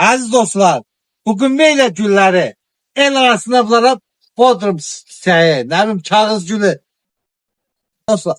Aziz dostlar, bugün böyle gülleri el arasına bularak Bodrum çiçeği, ne bileyim kağıt gülü. Dostlar,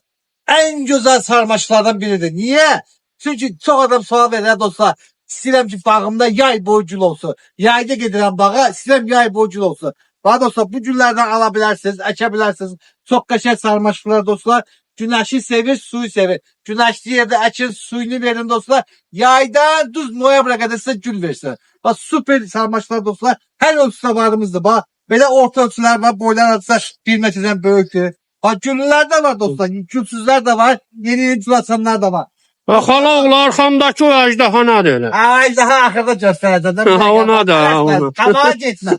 en güzel sarmaşıklardan biridir. Niye? Çünkü çok adam sual verir dostlar. İstəyirəm ki bağımda yay boyu gül olsun. Yayda gedirəm bağa, istəyirəm yay boyu gül olsun. Bana dostlar bu güllerden alabilirsiniz, açabilirsiniz. Çok qəşəng sarmaşıklar dostlar. Güneşi sevir, suyu sevir. Güneşli yerde açın, suyunu verin dostlar. Yaydan düz noyabra kadar size gül versin. Bak süper sarmaşıklar dostlar. Her ölçüde varımızdır. Bak böyle orta ölçüler var. Boylar atsa 1 metreden büyüktür. Bak güllüler de var dostlar. Gülsüzler de var. Yeni gül açanlar da var. Hala oğlu arkamdaki o ejderha nedir öyle? Ay daha ahırda göstereceğim. Ona da, ona. Kanağa gitme.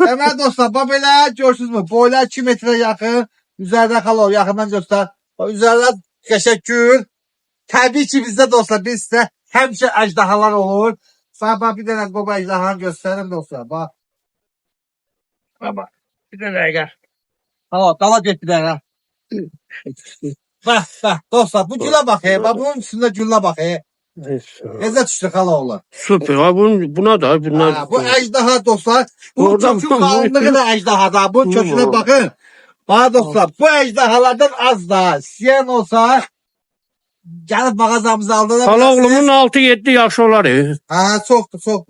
Hemen dostlar bak böyle görsünüz mü? Boylar 2 metre yakın. Üzerinde kalor yakından göster. O üzerinde teşekkür. Tabii ki bizde dostlar bizde hemşe ejderhalar olur. Sana bak bir tane baba ejderha göstereyim dostlar. Bak. Bak. Bir tane gel. Tamam dala git bir tane. Bak dostlar bu güle bak he. Bak bunun üstünde gülle bak he. Neze düştü Kaloğlu. Süper. Ha, buna da bunlar. Ha, bu ejderha dostlar. Bu Oradan kökün kalınlığı da ejderhada. Bu köküne bakın. Bana dostlar bu ejderhalardan az daha. Siyen olsa gelip mağazamıza aldığında Hala oğlumun 6-7 yaşı olar. ha çoktu.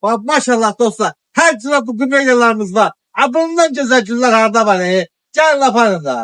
Bak maşallah dostlar. Her sıra bu güneylerimiz var. Abından güzel güller harda var. Gel yaparım da.